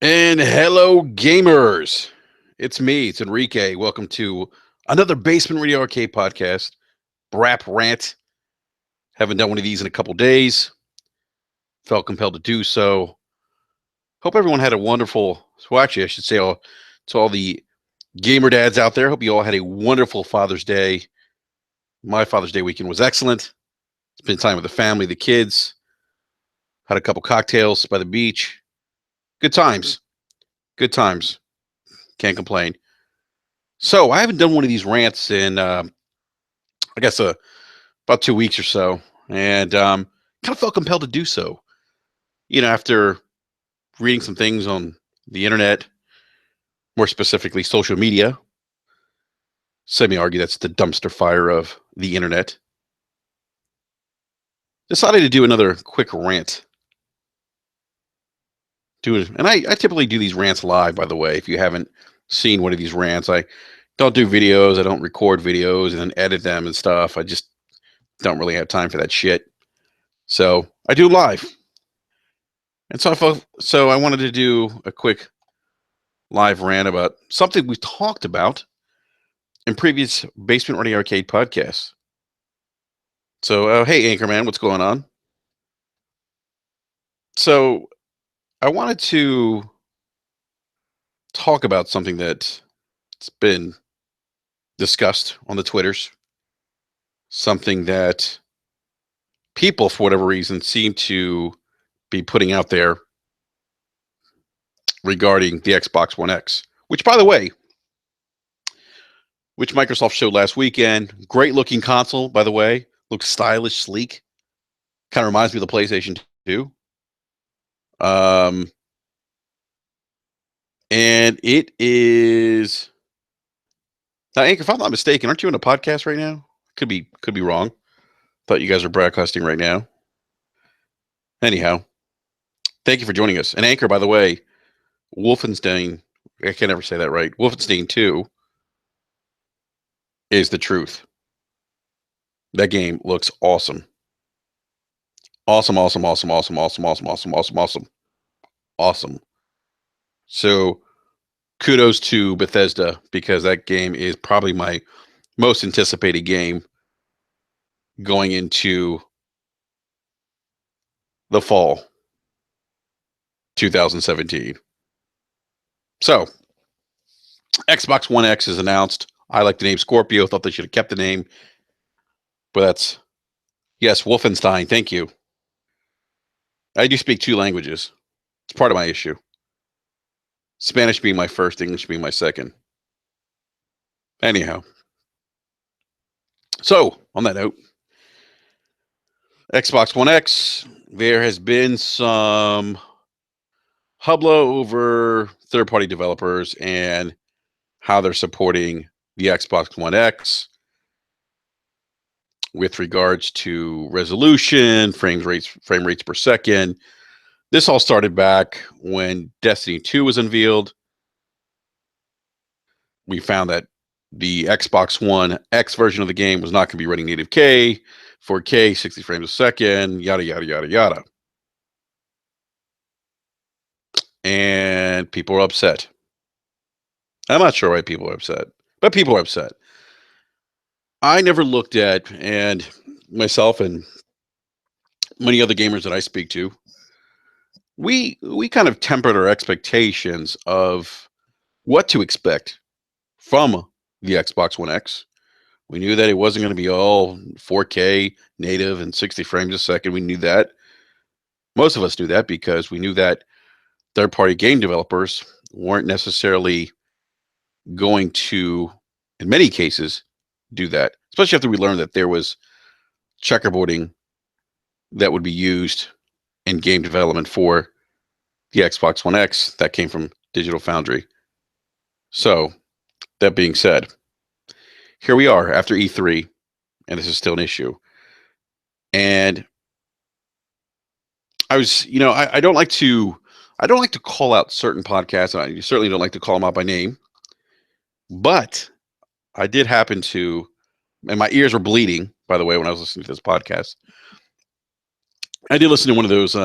And hello, gamers. It's me, it's Enrique. Welcome to another Basement Radio Arcade podcast, BRAP Rant. Haven't done one of these in a couple days. Felt compelled to do so. Hope everyone had a wonderful, well, actually, I should say to all the gamer dads out there. Hope you all had a wonderful Father's Day. My Father's Day weekend was excellent. Spent time with the family, the kids. Had a couple cocktails by the beach. Good times. Good times. Can't complain. So I haven't done one of these rants in, I guess, about 2 weeks or so, and kind of felt compelled to do so. After reading some things on the internet, more specifically social media, some may argue that's the dumpster fire of the internet. Decided to do another quick rant. And I typically do these rants live, by the way. If you haven't seen one of these rants, I don't do videos. I don't record videos and then edit them and stuff. I just don't really have time for that shit. So I do live. And so I wanted to do a quick live rant about something we talked about in previous Basement Radio Arcade podcasts. So, hey, Anchorman, what's going on? So I wanted to talk about something that's been discussed on the Twitters, something that people, for whatever reason, seem to be putting out there regarding the Xbox One X, which, by the way, which Microsoft showed last weekend. Great looking console, by the way. Looks stylish, sleek. Kind of reminds me of the PlayStation 2. And it is now, Anchor, if I'm not mistaken, aren't you in a podcast right now? Could be wrong. Thought you guys were broadcasting right now. Anyhow, thank you for joining us. And Anchor, by the way, Wolfenstein, I can never say that right. Wolfenstein 2 is the truth. That game looks awesome. Awesome. So kudos to Bethesda, because that game is probably my most anticipated game going into the fall 2017. So Xbox One X is announced. I like the name Scorpio. Thought they should have kept the name. But that's, yes, Wolfenstein. Thank you. I do speak two languages. It's part of my issue. Spanish being my first, English being my second. Anyhow. So, on that note, Xbox One X, there has been some hubla over third-party developers and how they're supporting the Xbox One X with regards to resolution, frame rates per second. This all started back when Destiny 2 was unveiled. We found that the Xbox One X version of the game was not going to be running native K, 4K, 60 frames a second, yada, yada, yada, yada. And people are upset. I'm not sure why people are upset, but people are upset. I never looked at, and myself and many other gamers that I speak to, we kind of tempered our expectations of what to expect from the Xbox One X. We knew that it wasn't going to be all 4K native and 60 frames a second. We knew that. Most of us knew that because we knew that third-party game developers weren't necessarily going to, in many cases, do that, especially after we learned that there was checkerboarding that would be used in game development for the Xbox One X that came from Digital Foundry. So, that being said, here we are after E3, and this is still an issue. And I was, I don't like to call out certain podcasts, and I certainly don't like to call them out by name. But I did happen to, and my ears were bleeding, by the way, when I was listening to this podcast. I did listen to one of those,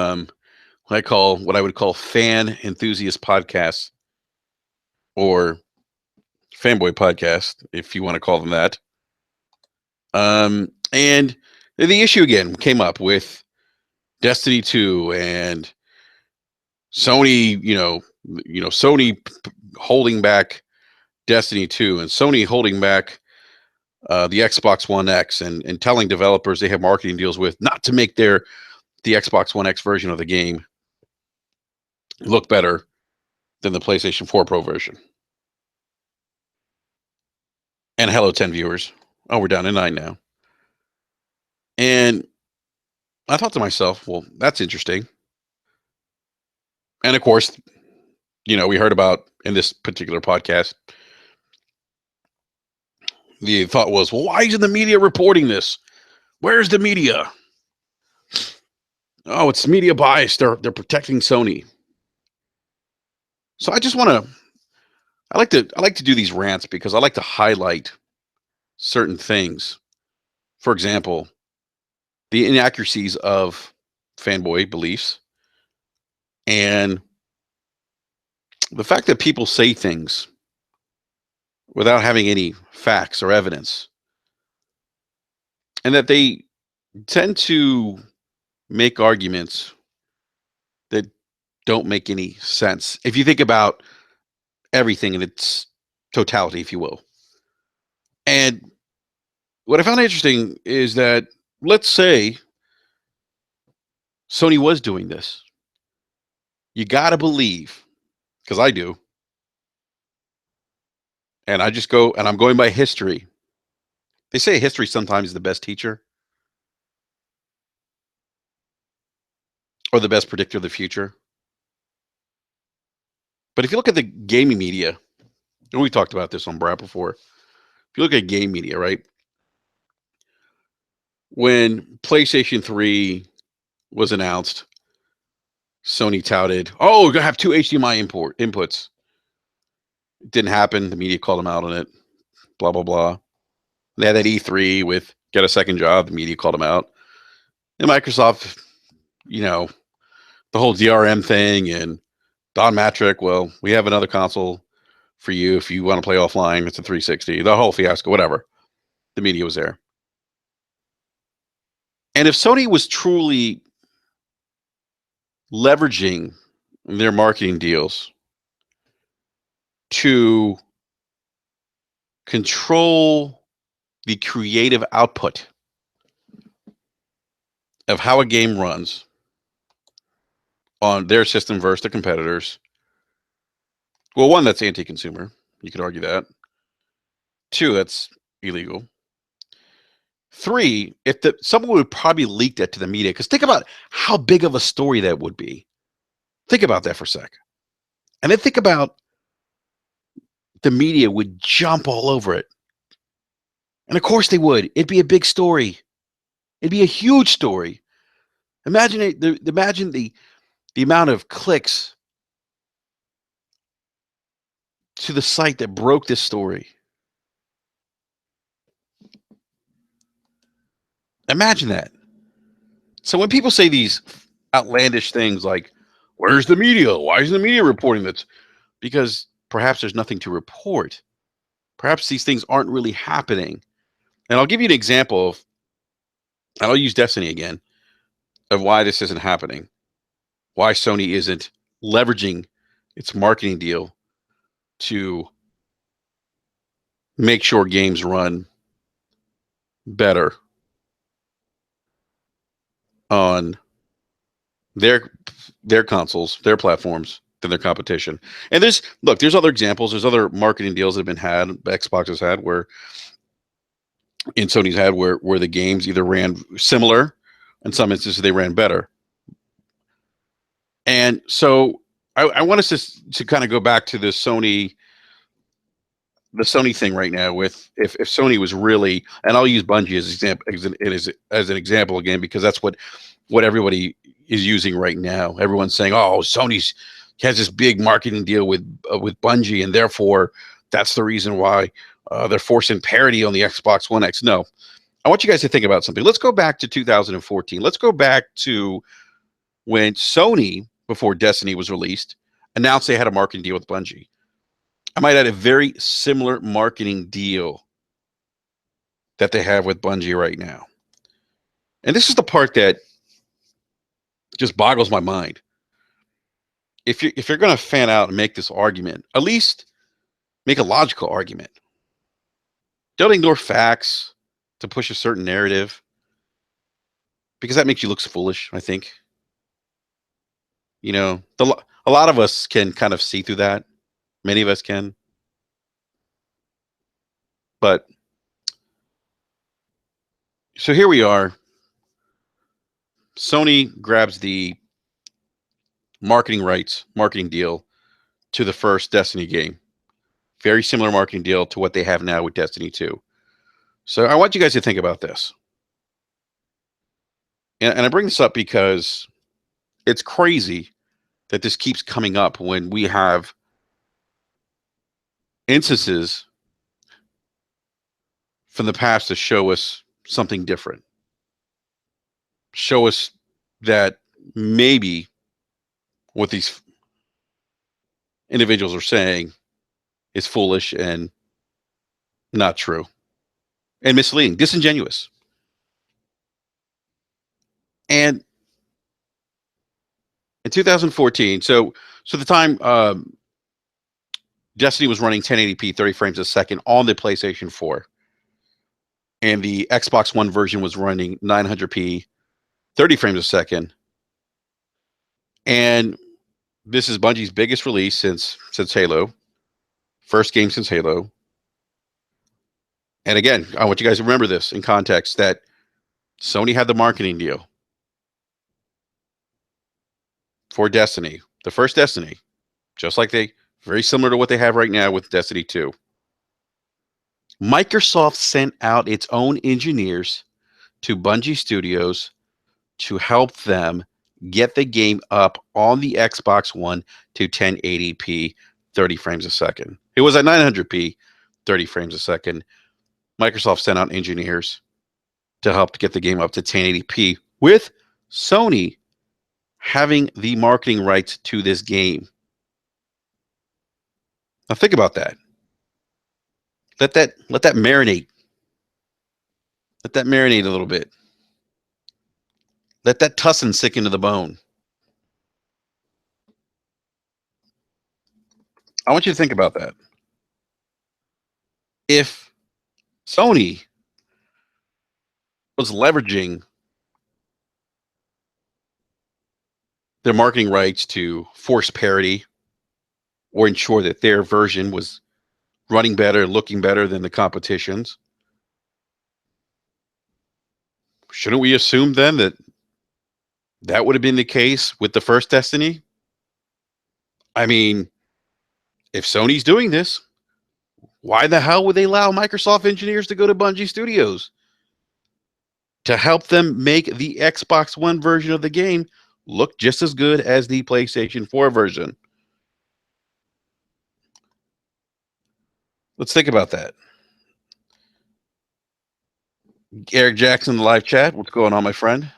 what I would call fan enthusiast podcasts or fanboy podcasts, if you want to call them that. And the issue again came up with Destiny 2 and Sony, Sony holding back Destiny 2 and Sony holding back the Xbox One X and telling developers they have marketing deals with not to make the Xbox One X version of the game look better than the PlayStation 4 Pro version. And hello, 10 viewers. Oh, we're down to 9 now. And I thought to myself, well, that's interesting. And of course, we heard about in this particular podcast, the thought was, well, why isn't the media reporting this? Where's the media? Oh, it's media bias. They're protecting Sony. So I like to do these rants because I like to highlight certain things. For example, the inaccuracies of fanboy beliefs and the fact that people say things without having any facts or evidence, and that they tend to make arguments that don't make any sense. If you think about everything in its totality, if you will. And what I found interesting is that, let's say Sony was doing this. You got to believe, because I do, and I'm going by history. They say history sometimes is the best teacher or the best predictor of the future. But if you look at the gaming media, and we talked about this on BRAP before, if you look at game media, right? When PlayStation 3 was announced, Sony touted, oh, we're going to have 2 HDMI inputs. It didn't happen. The media called them out on it. Blah, blah, blah. They had that E3 with get a second job. The media called them out. And Microsoft, the whole DRM thing and Don Matrick, well, we have another console for you if you want to play offline. It's a 360. The whole fiasco, whatever. The media was there. And if Sony was truly leveraging their marketing deals to control the creative output of how a game runs on their system versus the competitors, well, one, that's anti-consumer. You could argue that. 2, that's illegal. 3, if someone would probably leak that to the media, because think about how big of a story that would be. Think about that for a sec. And then think about the media would jump all over it. And of course they would. It'd be a big story. It'd be a huge story. Imagine the amount of clicks to the site that broke this story. Imagine that. So when people say these outlandish things like, where's the media? Why isn't the media reporting this? Because perhaps there's nothing to report. Perhaps these things aren't really happening. And I'll give you an example of, and I'll use Destiny again, of why this isn't happening. Why Sony isn't leveraging its marketing deal to make sure games run better on their consoles, their platforms than their competition. And there's other examples. There's other marketing deals that have been had. Xbox has had and Sony's had where the games either ran similar, in some instances they ran better. And so I want us to kind of go back to the Sony thing right now. With if Sony was really, and I'll use Bungie as an example again, because that's what everybody is using right now. Everyone's saying, "Oh, Sony's has this big marketing deal with Bungie, and therefore that's the reason why they're forcing parity on the Xbox One X." No, I want you guys to think about something. Let's go back to 2014. Let's go back to when Sony before Destiny was released, announced they had a marketing deal with Bungie. I might add a very similar marketing deal that they have with Bungie right now. And this is the part that just boggles my mind. If you're going to fan out and make this argument, at least make a logical argument. Don't ignore facts to push a certain narrative, because that makes you look foolish, I think. You know, a lot of us can kind of see through that. Many of us can. But so here we are. Sony grabs the marketing deal to the first Destiny game. Very similar marketing deal to what they have now with Destiny 2. So I want you guys to think about this. And I bring this up because it's crazy that this keeps coming up when we have instances from the past to show us something different. Show us that maybe what these individuals are saying is foolish and not true and misleading, disingenuous. And in 2014, so the time Destiny was running 1080p, 30 frames a second on the PlayStation 4, and the Xbox One version was running 900p, 30 frames a second. And this is Bungie's biggest release since Halo, first game since Halo. And again, I want you guys to remember this in context, that Sony had the marketing deal for Destiny, the first Destiny, just like very similar to what they have right now with Destiny 2. Microsoft sent out its own engineers to Bungie Studios to help them get the game up on the Xbox One to 1080p, 30 frames a second. It was at 900p, 30 frames a second. Microsoft sent out engineers to help get the game up to 1080p, with Sony having the marketing rights to this game. Now think about that. Let that marinate. Let that marinate a little bit. Let that tussin sink into the bone. I want you to think about that. If Sony was leveraging their marketing rights to force parity or ensure that their version was running better, looking better than the competition's, shouldn't we assume then that that would have been the case with the first Destiny? I mean, if Sony's doing this, why the hell would they allow Microsoft engineers to go to Bungie Studios to help them make the Xbox One version of the game look just as good as the PlayStation 4 version? Let's think about that. Eric Jackson in the live chat. What's going on, my friend?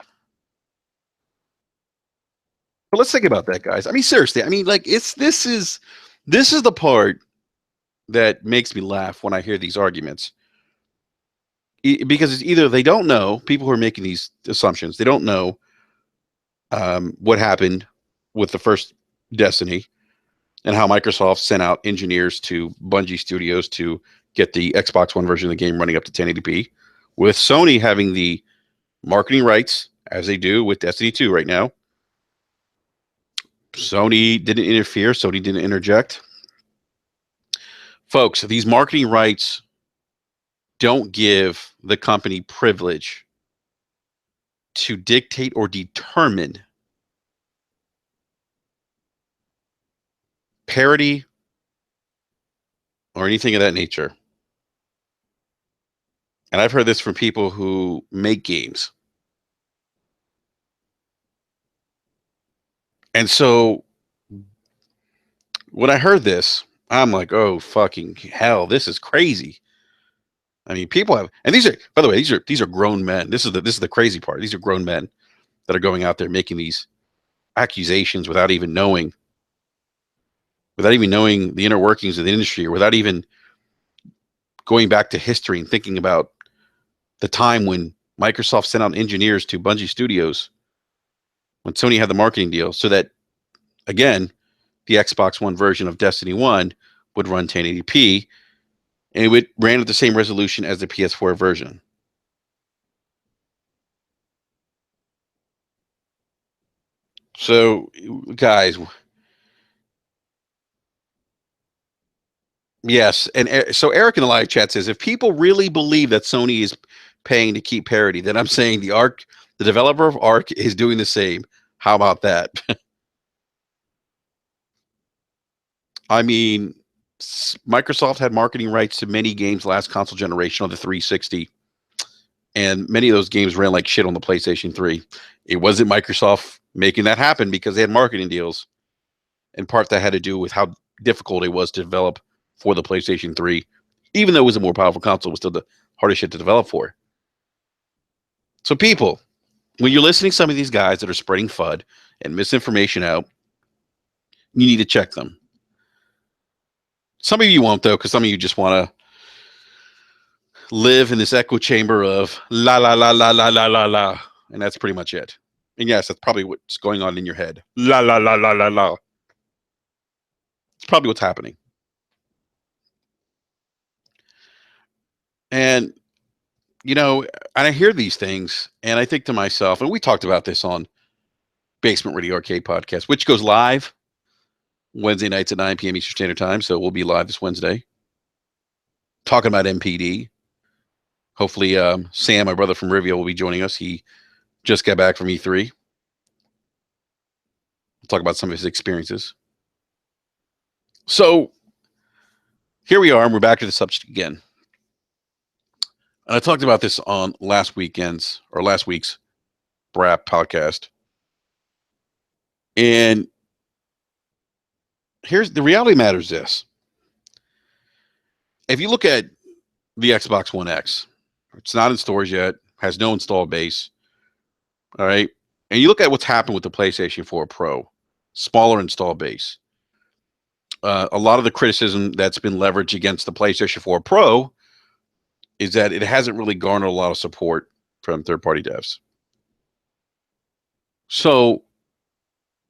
But let's think about that, guys. I mean, seriously. I mean, like, this is the part that makes me laugh when I hear these arguments. Because it's either they don't know, people who are making these assumptions, they don't know what happened with the first Destiny and how Microsoft sent out engineers to Bungie Studios to get the Xbox One version of the game running up to 1080p, with Sony having the marketing rights, as they do with Destiny 2 right now. Sony didn't interfere. Sony didn't interject. Folks, these marketing rights don't give the company privilege to dictate or determine parity or anything of that nature. And I've heard this from people who make games. And so when I heard this, I'm like, oh, fucking hell, this is crazy. I mean, people have, and these are, by the way, these are grown men. This is the crazy part. These are grown men that are going out there making these. accusations without even knowing the inner workings of the industry, or without even going back to history and thinking about the time when Microsoft sent out engineers to Bungie Studios when Sony had the marketing deal so that, again, the Xbox One version of Destiny 1 would run 1080p, and it would ran at the same resolution as the PS4 version. So, guys, yes, and so Eric in the live chat says if people really believe that Sony is paying to keep parity, then I'm saying the developer of Ark, is doing the same. How about that? I mean, Microsoft had marketing rights to many games last console generation on the 360, and many of those games ran like shit on the PlayStation 3. It wasn't Microsoft making that happen because they had marketing deals. In part, that had to do with how difficult it was to develop for the PlayStation 3. Even though it was a more powerful console, it was still the hardest shit to develop for. So, people, when you're listening to some of these guys that are spreading FUD and misinformation out, you need to check them. Some of you won't, though, because some of you just want to live in this echo chamber of la la la la la la la la, and that's pretty much it. And yes, that's probably what's going on in your head. La la la la la la. It's probably what's happening. And and I hear these things, and I think to myself, and we talked about this on Basement Radio Arcade Podcast, which goes live Wednesday nights at 9 p.m. Eastern Standard Time. So we'll be live this Wednesday talking about MPD. Hopefully, Sam, my brother from Rivia, will be joining us. He just got back from E3. We'll talk about some of his experiences. So here we are, and we're back to the subject again. And I talked about this on last week's BRAP podcast. And here's the reality matters this. If you look at the Xbox One X, it's not in stores yet, has no install base. All right. And you look at what's happened with the PlayStation 4 Pro, smaller install base. A lot of the criticism that's been leveraged against the PlayStation 4 Pro is that it hasn't really garnered a lot of support from third-party devs. So,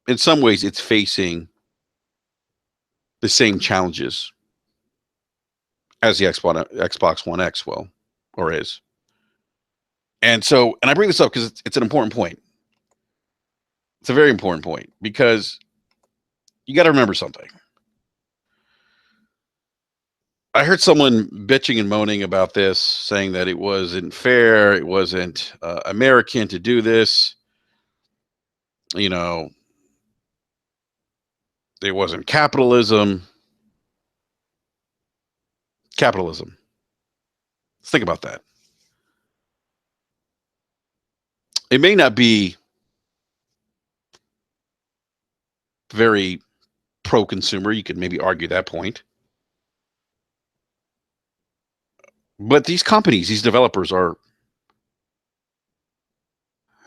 in some ways, it's facing the same challenges as the Xbox One X will, or is. And I bring this up because it's an important point. It's a very important point because you got to remember something. I heard someone bitching and moaning about this, saying that it wasn't fair, it wasn't American to do this. It wasn't capitalism. Capitalism. Let's think about that. It may not be very pro-consumer. You could maybe argue that point. But these companies, these developers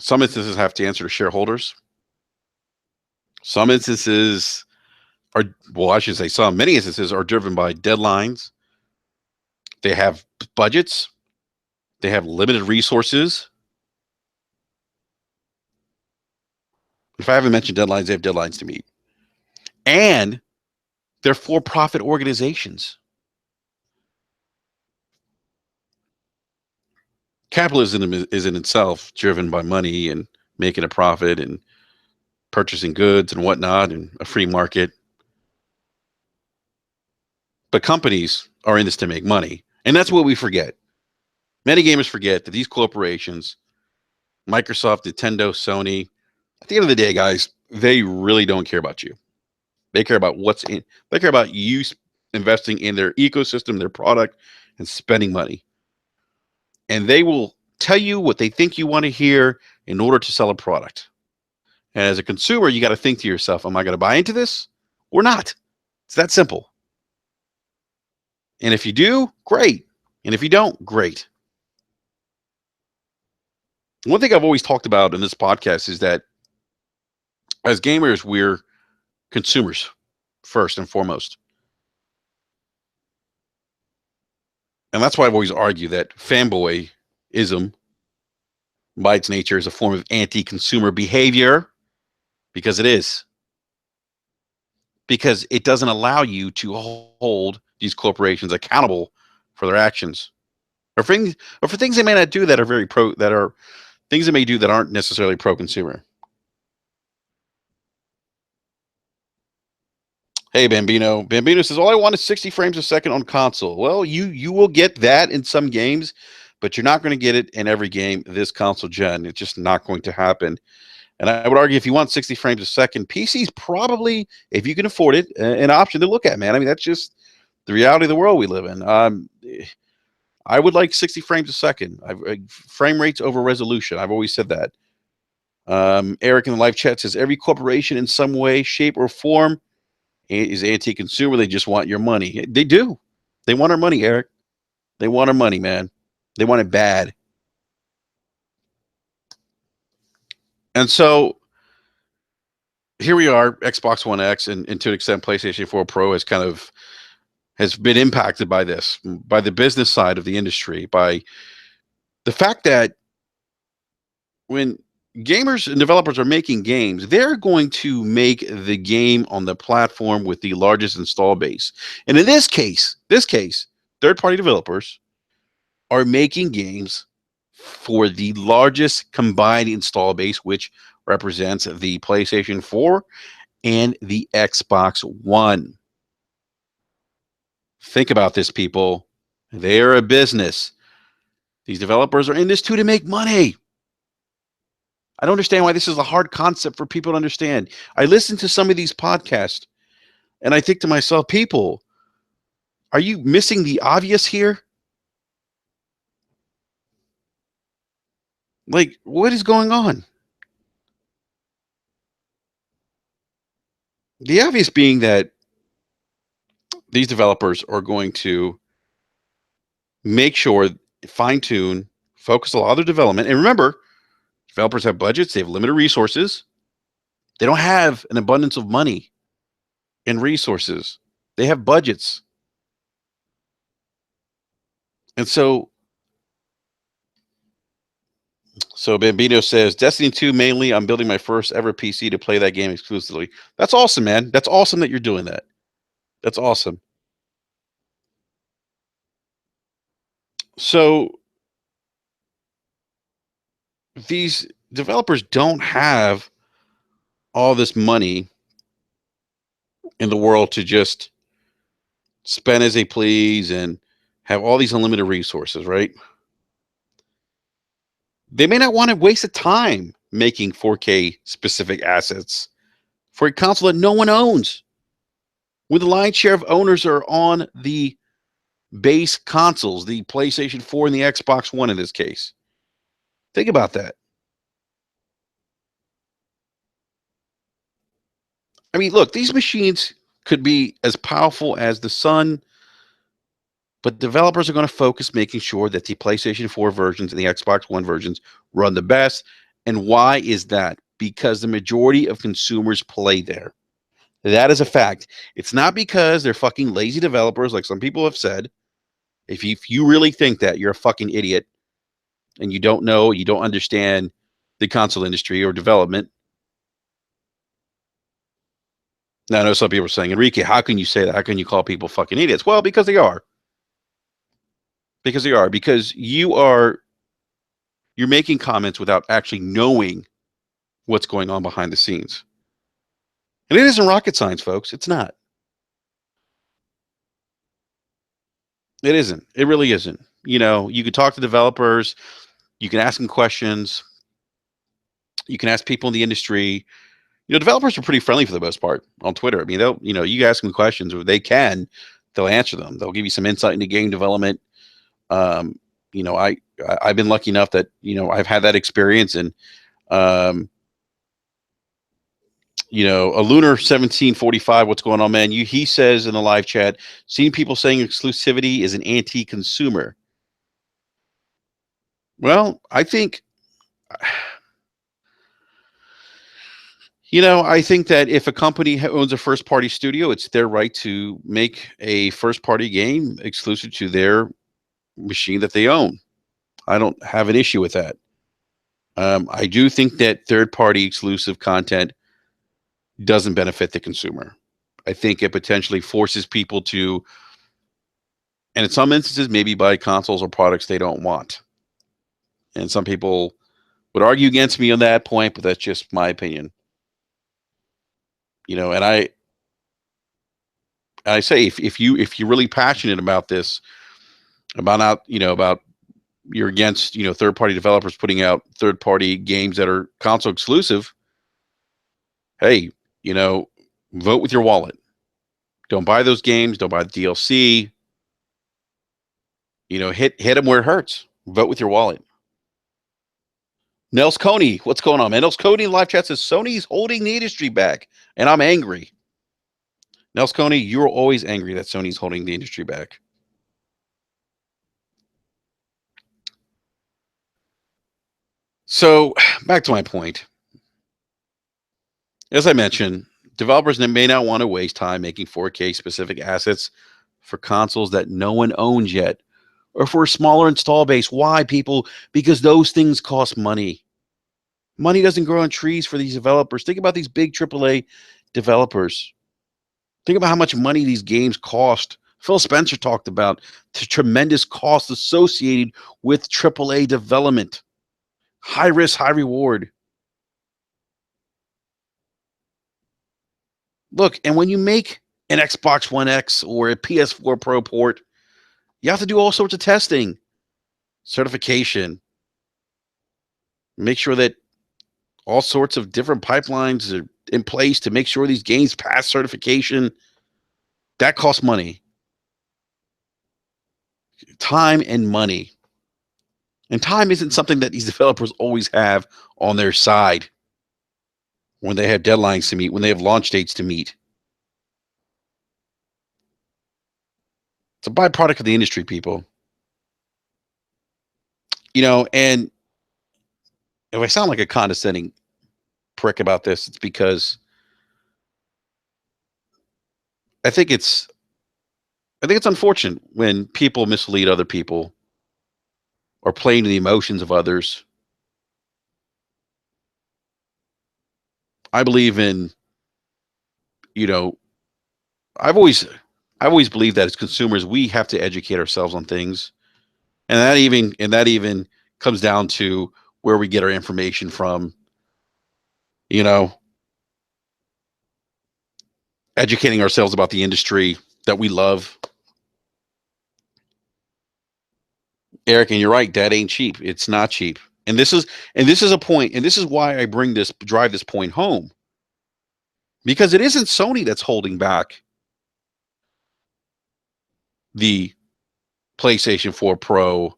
some instances have to answer to shareholders. Some instances many instances are driven by deadlines. They have budgets. They have limited resources. If I haven't mentioned deadlines, they have deadlines to meet. And they're for-profit organizations. Capitalism is in itself driven by money and making a profit and purchasing goods and whatnot and a free market. But companies are in this to make money. And that's what we forget. Many gamers forget that these corporations, Microsoft, Nintendo, Sony, at the end of the day, guys, they really don't care about you. They care about they care about you investing in their ecosystem, their product, and spending money. And they will tell you what they think you want to hear in order to sell a product. And as a consumer, you got to think to yourself, am I going to buy into this or not? It's that simple. And if you do, great. And if you don't, great. One thing I've always talked about in this podcast is that As gamers, we're consumers first and foremost. And that's why I've always argued that fanboyism, by its nature, is a form of anti consumer behavior because it is. Because it doesn't allow you to hold these corporations accountable for their actions or for things they may not do that are that are things they may do that aren't necessarily pro consumer. Hey, Bambino. Bambino says, all I want is 60 frames a second on console. Well, you will get that in some games, but you're not going to get it in every game this console gen. It's just not going to happen. And I would argue if you want 60 frames a second, PC's probably, if you can afford it, an option to look at, man. I mean, that's just the reality of the world we live in. I would like 60 frames a second. Frame rates over resolution. I've always said that. Eric in the live chat says, every corporation in some way, shape, or form is anti-consumer. They just want your money. They do. They want our money, Eric. They want our money, man. They want it bad. And so here we are, Xbox One X, and to an extent, PlayStation 4 Pro has been impacted by this, by the business side of the industry, by the fact that when gamers and developers are making games, they're going to make the game on the platform with the largest install base. And in this case, third-party developers are making games for the largest combined install base, which represents the PlayStation 4 and the Xbox One. Think about this, people. They are a business. These developers are in this too to make money. I don't understand why this is a hard concept for people to understand. I listen to some of these podcasts and I think to myself, people, are you missing the obvious here? Like, what is going on? The obvious being that these developers are going to make sure, fine tune, focus a lot of their development. And remember, developers have budgets, they have limited resources. They don't have an abundance of money and resources. They have budgets. And so Bambino says, Destiny 2 mainly, I'm building my first ever PC to play that game exclusively. That's awesome, man. That's awesome that you're doing that. That's awesome. So these developers don't have all this money in the world to just spend as they please and have all these unlimited resources, right? They may not want to waste the time making 4K specific assets for a console that no one owns. When the lion's share of owners are on the base consoles, the PlayStation 4 and the Xbox One in this case. Think about that. I mean, look, these machines could be as powerful as the sun, but developers are going to focus making sure that the PlayStation 4 versions and the Xbox One versions run the best. And why is that? Because the majority of consumers play there. That is a fact. It's not because they're fucking lazy developers, like some people have said. If you really think that, you're a fucking idiot and you don't know, you don't understand the console industry or development. Now, I know some people are saying, Enrique, how can you say that? How can you call people fucking idiots? Well, because they are. Because they are. Because you're making comments without actually knowing what's going on behind the scenes. And it isn't rocket science, folks. It's not. It isn't. It really isn't. You know, you can talk to developers, you can ask them questions, you can ask people in the industry. You know, developers are pretty friendly for the most part on Twitter. I mean, you ask them questions, or they'll answer them. They'll give you some insight into game development. Um, I've been lucky enough that I've had that experience, and um, a Lunar 1745. What's going on, man? He says in the live chat, seeing people saying exclusivity is an anti-consumer. Well, I think I think that if a company owns a first party studio, it's their right to make a first party game exclusive to their machine that they own. I don't have an issue with that. I do think that third party exclusive content doesn't benefit the consumer. I think it potentially forces people to, and in some instances, maybe buy consoles or products they don't want. And some people would argue against me on that point, but that's just my opinion. And I say if you're really passionate about this, about not about you're against third party developers putting out third party games that are console exclusive. Hey, you know, vote with your wallet. Don't buy those games. Don't buy the DLC. Hit them where it hurts. Vote with your wallet. Nels Coney, what's going on, man? Nels Coney in live chat says Sony's holding the industry back, and I'm angry. Nels Coney, you're always angry that Sony's holding the industry back. So, back to my point. As I mentioned, developers may not want to waste time making 4K specific assets for consoles that no one owns yet, or for a smaller install base. Why, people? Because those things cost money. Money doesn't grow on trees for these developers. Think about these big AAA developers. Think about how much money these games cost. Phil Spencer talked about the tremendous cost associated with AAA development. High risk, high reward. Look, and when you make an Xbox One X or a PS4 Pro port, you have to do all sorts of testing, certification, make sure that all sorts of different pipelines are in place to make sure these games pass certification. That costs money, time and money. And time isn't something that these developers always have on their side when they have deadlines to meet, when they have launch dates to meet. It's a byproduct of the industry, people. And if I sound like a condescending prick about this, it's because I think it's I think it's unfortunate when people mislead other people or play into the emotions of others. I believe in, you know, I've always I've always believed that as consumers we have to educate ourselves on things. And that even comes down to where we get our information from, you know, educating ourselves about the industry that we love. Eric, and you're right, that ain't cheap. It's not cheap. And this is a point, and this is why I drive this point home. Because it isn't Sony that's holding back the PlayStation 4 Pro,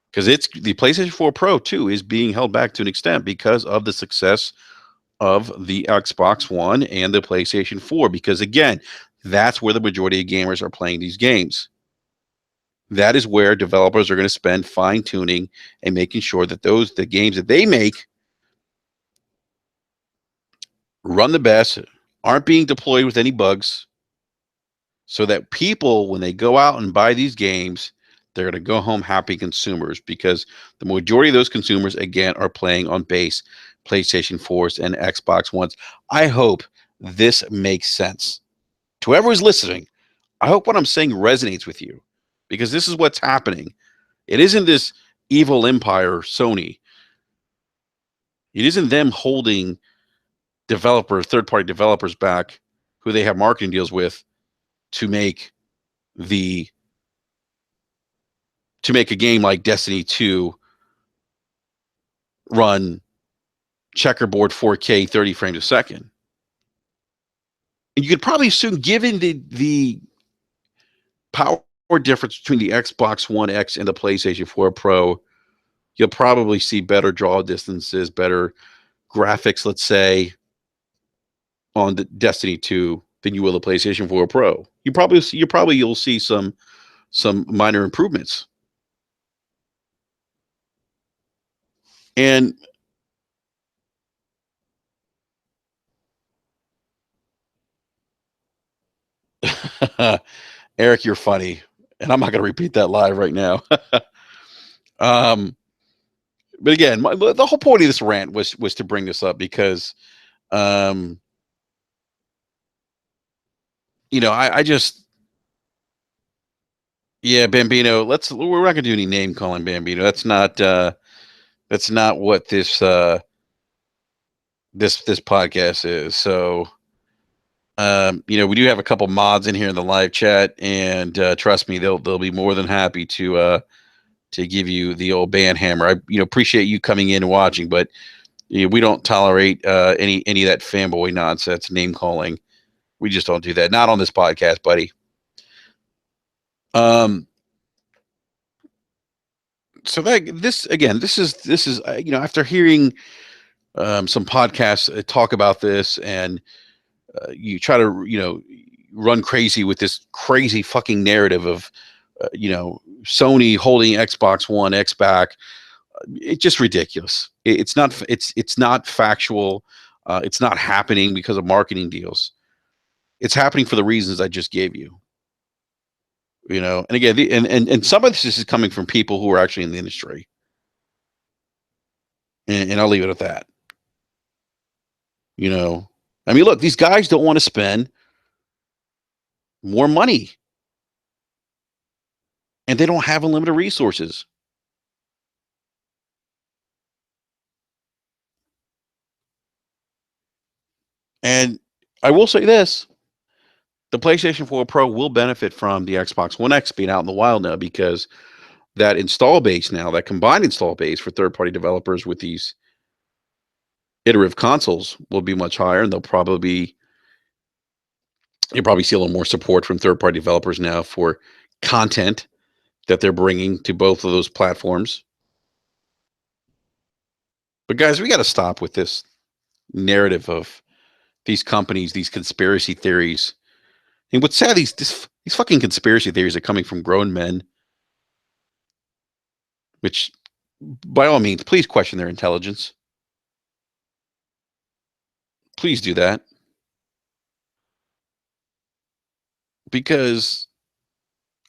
because it's the PlayStation 4 Pro too is being held back to an extent because of the success of the Xbox One and the PlayStation 4. Because again, that's where the majority of gamers are playing these games. That is where developers are going to spend fine tuning and making sure that the games that they make run the best, aren't being deployed with any bugs, so that people, when they go out and buy these games, they're going to go home happy consumers, because the majority of those consumers, again, are playing on base PlayStation 4s and Xbox Ones. I hope this makes sense. To whoever is listening, I hope what I'm saying resonates with you, because this is what's happening. It isn't this evil empire, Sony. It isn't them holding third party developers back who they have marketing deals with to make the to make a game like Destiny 2 run checkerboard 4K 30 frames a second. And you could probably assume, given the power difference between the Xbox One X and the PlayStation 4 Pro, you'll probably see better draw distances, better graphics, let's say, on the Destiny 2 than you will the PlayStation 4 Pro. You'll see some minor improvements. And Eric, you're funny, and I'm not going to repeat that live right now. um, but again, the whole point of this rant was to bring this up because, um, I just yeah, Bambino. We're not going to do any name calling, Bambino. That's not what this podcast is. So, we do have a couple mods in here in the live chat, and trust me, they'll be more than happy to give you the old band hammer. I appreciate you coming in and watching, but we don't tolerate any of that fanboy nonsense, name calling. We just don't do that. Not on this podcast, buddy. Um. So this is after hearing some podcasts talk about this, and you try to run crazy with this crazy fucking narrative of Sony holding Xbox One X back. It's just ridiculous. It's not factual. It's not happening because of marketing deals. It's happening for the reasons I just gave you. And again, and some of this is coming from people who are actually in the industry, and I'll leave it at that. I mean, look, these guys don't want to spend more money, and they don't have unlimited resources. And I will say this: the PlayStation 4 Pro will benefit from the Xbox One X being out in the wild now, because that install base now, that combined install base for third-party developers with these iterative consoles will be much higher, and you'll probably see a little more support from third-party developers now for content that they're bringing to both of those platforms. But guys, we got to stop with this narrative of these companies, these conspiracy theories. And what's sad, these fucking conspiracy theories are coming from grown men, which, by all means, please question their intelligence. Please do that, because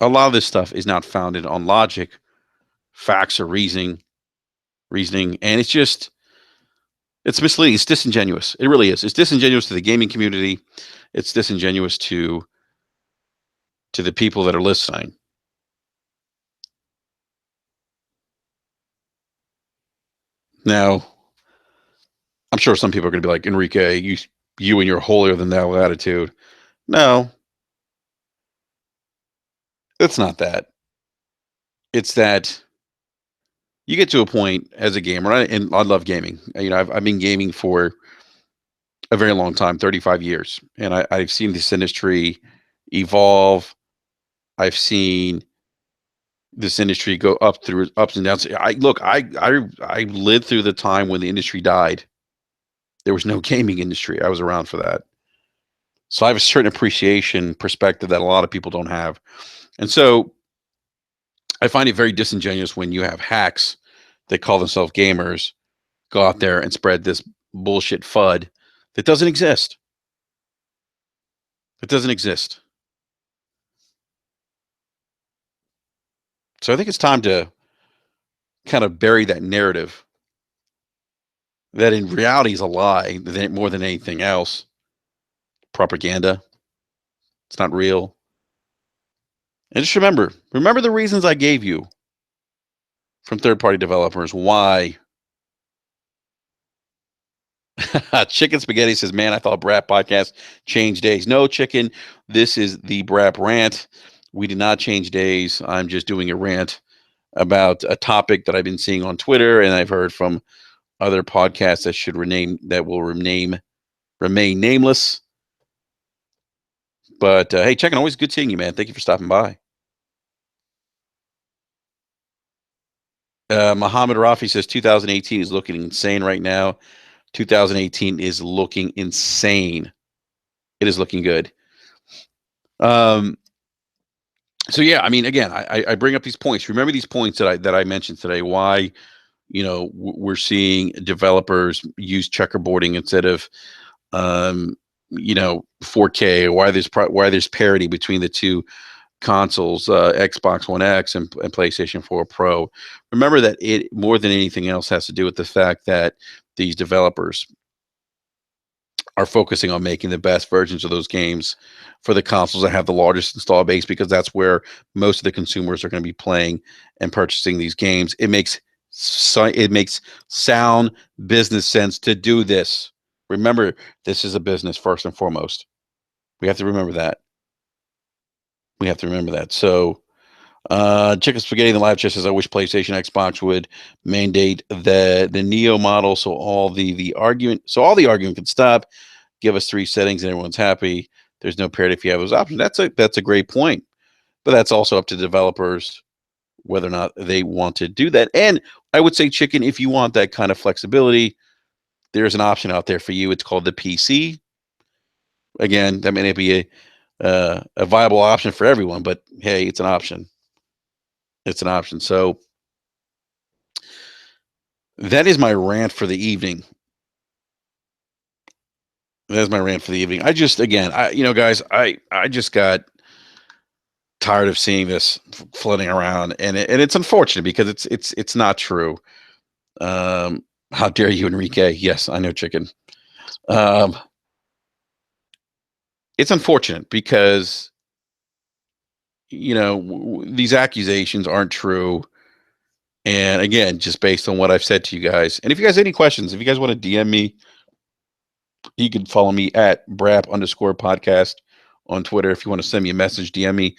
a lot of this stuff is not founded on logic, facts, or reasoning, and it's misleading. It's disingenuous. It really is. It's disingenuous to the gaming community. It's disingenuous to the people that are listening. Now, I'm sure some people are going to be like, Enrique, you and your holier than thou attitude. No, it's not that. It's that you get to a point as a gamer, and I love gaming. I've been gaming for a very long time, 35 years, and I've seen this industry evolve. I've seen this industry go up through ups and downs. I lived through the time when the industry died. There was no gaming industry. I was around for that. So I have a certain appreciation perspective that a lot of people don't have. And so I find it very disingenuous when you have hacks that call themselves gamers go out there and spread this bullshit FUD that doesn't exist. It doesn't exist. So I think it's time to kind of bury that narrative that in reality is a lie more than anything else. Propaganda. It's not real. And just remember the reasons I gave you from third-party developers why. Chicken Spaghetti says, man, I thought BRAP podcast changed days. No, Chicken, this is the BRAP Rant. We did not change days. I'm just doing a rant about a topic that I've been seeing on Twitter, and I've heard from other podcasts that will remain nameless. But hey, Chicken, always good seeing you, man. Thank you for stopping by. Muhammad Rafi says 2018 is looking insane right now. 2018 is looking insane. It is looking good. So yeah, I mean, again, I bring up these points. Remember these points that I mentioned today. Why, we're seeing developers use checkerboarding instead of, 4K, or why there's parity between the two consoles, Xbox One X and PlayStation 4 Pro. Remember that it more than anything else has to do with the fact that these developers are focusing on making the best versions of those games for the consoles that have the largest install base, because that's where most of the consumers are going to be playing and purchasing these games. It makes sound business sense to do this. Remember, this is a business first and foremost. We have to remember that. We have to remember that. So, Chicken Spaghetti in the live chat says, "I wish PlayStation Xbox would mandate the Neo model, so all the argument can stop. Give us three settings and everyone's happy. There's no parity if you have those options." That's a great point, but that's also up to developers whether or not they want to do that. And I would say, Chicken, if you want that kind of flexibility, there's an option out there for you. It's called the PC. Again, that may not be a viable option for everyone, but hey, it's an option. It's an option. So that is my rant for the evening. That's my rant for the evening. I just, again, guys, I just got tired of seeing this floating around, and it's unfortunate because it's not true. How dare you, Enrique? Yes, I know, Chicken. Um, it's unfortunate because these accusations aren't true. And again, just based on what I've said to you guys, and if you guys have any questions, if you guys want to DM me, you can follow me at BRAP_podcast on Twitter. If you want to send me a message, DM me,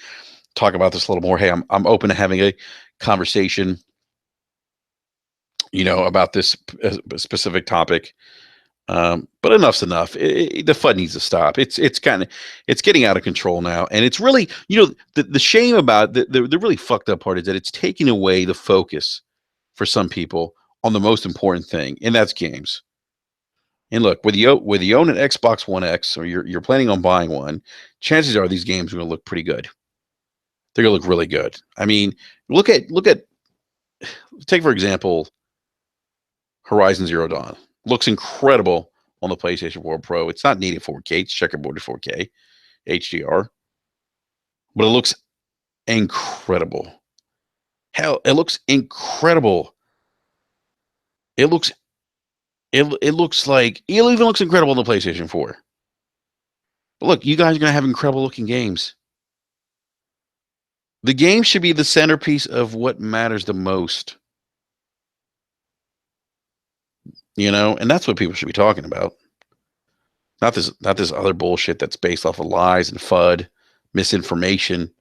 talk about this a little more. Hey, I'm open to having a conversation, about this specific topic. But enough's enough. The FUD needs to stop. It's getting out of control now, and it's really, the shame about the really fucked up part is that it's taking away the focus for some people on the most important thing, and that's games. And look, whether you own an Xbox One X or you're planning on buying one, chances are these games are going to look pretty good. They're going to look really good. I mean, look at take for example Horizon Zero Dawn. Looks incredible on the PlayStation 4 Pro. It's not native 4K, it's checkerboard 4K HDR, but it looks incredible. Hell, it looks incredible. It looks it looks like it even looks incredible on the PlayStation 4. But look, you guys are gonna have incredible looking games. The game should be the centerpiece of what matters the most. And that's what people should be talking about. Not this other bullshit that's based off of lies and FUD, misinformation.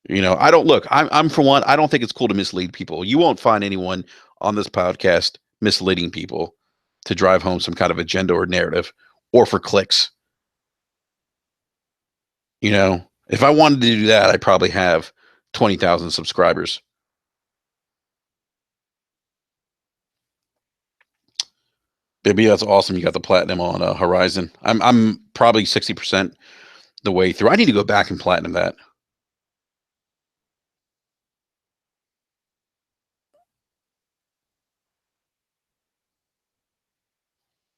I don't look. I'm for one. I don't think it's cool to mislead people. You won't find anyone on this podcast misleading people to drive home some kind of agenda or narrative, or for clicks. If I wanted to do that, I'd probably have 20,000 subscribers. Baby, that's awesome. You got the platinum on Horizon. I'm probably 60% the way through. I need to go back and platinum that.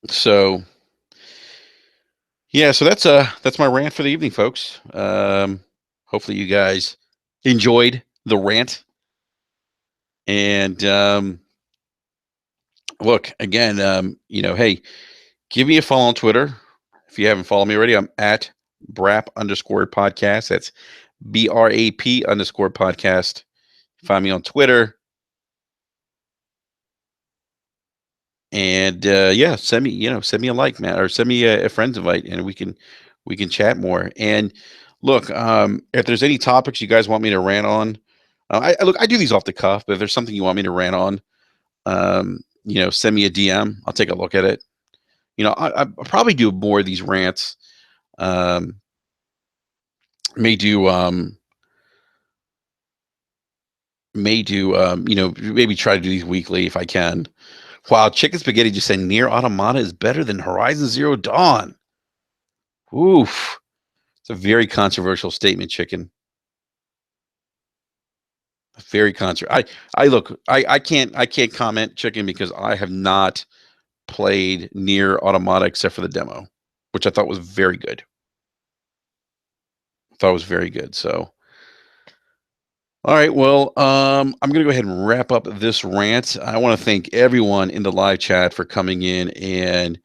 So yeah, so that's my rant for the evening, folks. Hopefully you guys enjoyed the rant. And look, again, hey, give me a follow on Twitter. If you haven't followed me already, I'm at BRAP_podcast. That's BRAP_podcast. Find me on Twitter. And yeah, send me a like, man, or send me a friend's invite, and we can chat more. And look, if there's any topics you guys want me to rant on, I do these off the cuff, but if there's something you want me to rant on, send me a DM. I'll take a look at it. I'll probably do more of these rants. May do maybe try to do these weekly if I can. Wow, Chicken Spaghetti just saying Nier Automata is better than Horizon Zero Dawn. Oof. It's a very controversial statement, Chicken. Very controversial. I look, I can't comment, Chicken, because I have not played Near Automata except for the demo, which I thought was very good. So, all right, well, I'm gonna go ahead and wrap up this rant. I want to thank everyone in the live chat for coming in and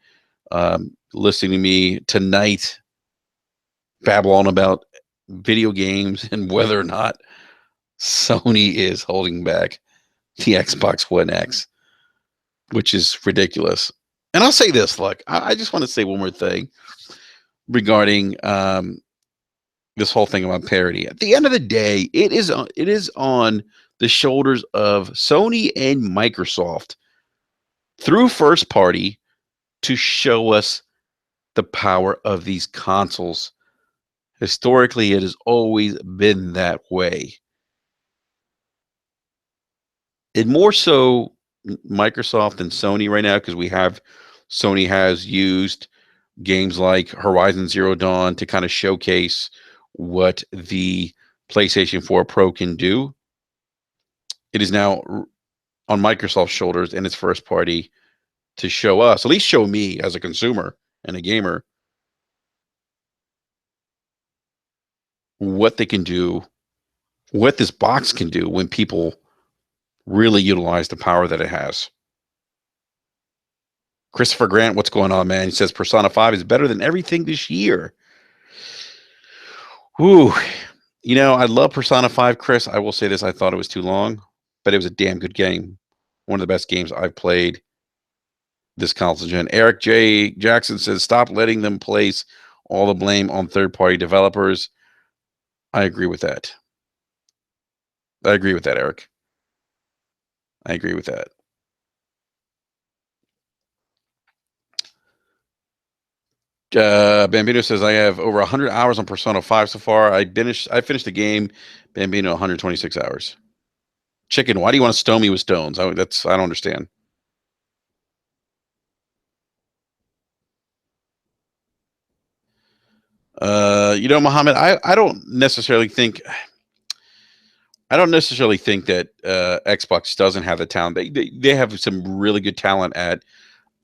listening to me tonight babble on about video games and whether or not Sony is holding back the Xbox One X, which is ridiculous. And I'll say this, look, I just want to say one more thing regarding this whole thing about parity. At the end of the day, it is on the shoulders of Sony and Microsoft through first party to show us the power of these consoles. Historically, it has always been that way. And more so Microsoft and Sony right now, because Sony has used games like Horizon Zero Dawn to kind of showcase what the PlayStation 4 Pro can do. It is now on Microsoft's shoulders and its first party to show us, at least show me as a consumer and a gamer, what they can do, what this box can do when people really utilize the power that it has. Christopher Grant, what's going on, man? He says Persona 5 is better than everything this year. Ooh, I love Persona 5, Chris. I will say this, I thought it was too long, but it was a damn good game. One of the best games I've played this console gen. Eric J. Jackson says, stop letting them place all the blame on third-party developers. I agree with that. Eric. I agree with that. Bambino says, I have over 100 hours on Persona 5 so far. I finished the game, Bambino, 126 hours. Chicken, why do you want to stone me with stones? I don't understand. Mohammed, I don't necessarily think that Xbox doesn't have the talent. They have some really good talent at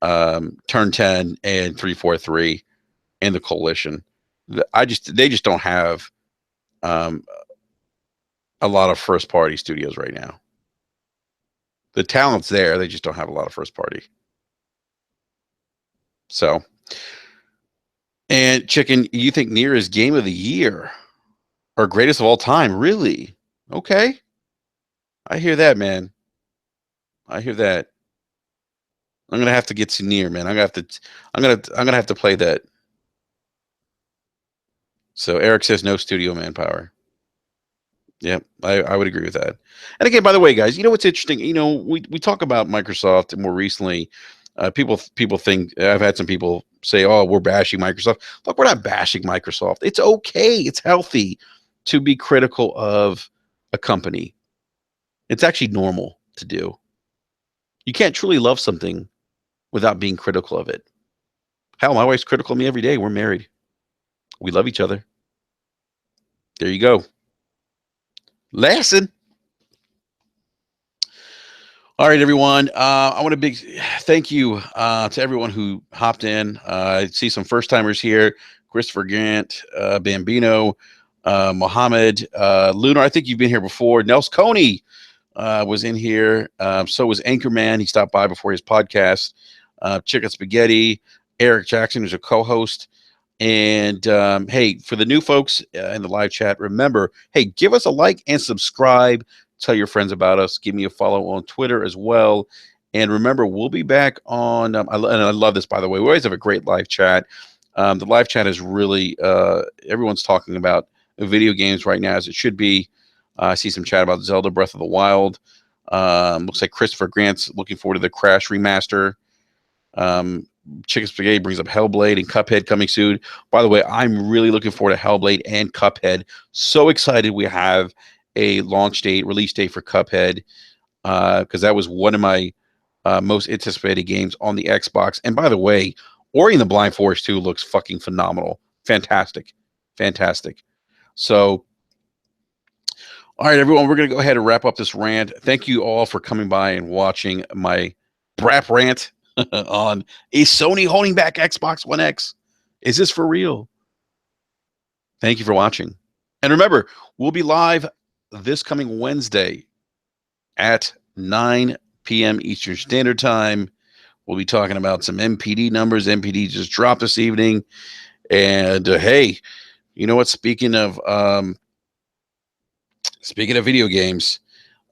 Turn 10 and 343 and the Coalition. They just don't have a lot of first party studios right now. The talent's there, they just don't have a lot of first party. So, and Chicken, you think Nier is game of the year or greatest of all time? Really? Okay. I hear that, man. I hear that. I'm gonna have to get to Nier, man. I'm gonna have to play that. So Eric says no studio manpower. Yep, I would agree with that. And again, by the way, guys, what's interesting? We talk about Microsoft more recently. People think I've had some people say, "Oh, we're bashing Microsoft." Look, we're not bashing Microsoft. It's okay. It's healthy to be critical of a company. It's actually normal to do. You can't truly love something without being critical of it. Hell, my wife's critical of me every day. We're married. We love each other. There you go. Lesson. All right, everyone. I want a big thank you to everyone who hopped in. I see some first timers here: Christopher Gant, Bambino, Mohammed, Lunar. I think you've been here before. Nels Coney was in here. So was Anchorman. He stopped by before his podcast. Chicken Spaghetti. Eric Jackson, who's a co-host. And hey, for the new folks in the live chat, remember, hey, give us a like and subscribe. Tell your friends about us. Give me a follow on Twitter as well. And remember, we'll be back on. And I love this, by the way. We always have a great live chat. The live chat is really everyone's talking about video games right now, as it should be. I see some chat about Zelda Breath of the Wild. Looks like Christopher Grant's looking forward to the Crash remaster. Chicken Spaghetti brings up Hellblade and Cuphead coming soon. By the way, I'm really looking forward to Hellblade and Cuphead. So excited we have a release date for Cuphead, because that was one of my most anticipated games on the Xbox. And by the way, Ori and the Blind Forest 2 looks fucking phenomenal. Fantastic. So, all right, everyone, we're going to go ahead and wrap up this rant. Thank you all for coming by and watching my BRAP Rant. on a Sony holding back Xbox One X. Is this for real? Thank you for watching. And remember, we'll be live this coming Wednesday at 9 p.m. Eastern Standard Time. We'll be talking about some MPD numbers. MPD just dropped this evening. And hey, you know what? Speaking of video games,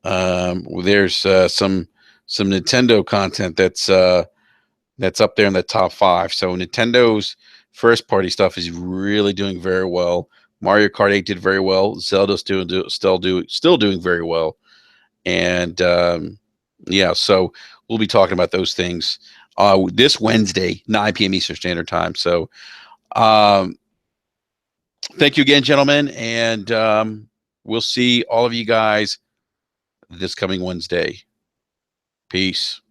there's some Nintendo content that's up there in the top 5. So Nintendo's first party stuff is really doing very well. Mario Kart 8 did very well. Zelda's still doing very well. And yeah, so we'll be talking about those things this Wednesday, 9 p.m. Eastern Standard Time. So thank you again, gentlemen, and we'll see all of you guys this coming Wednesday. Peace.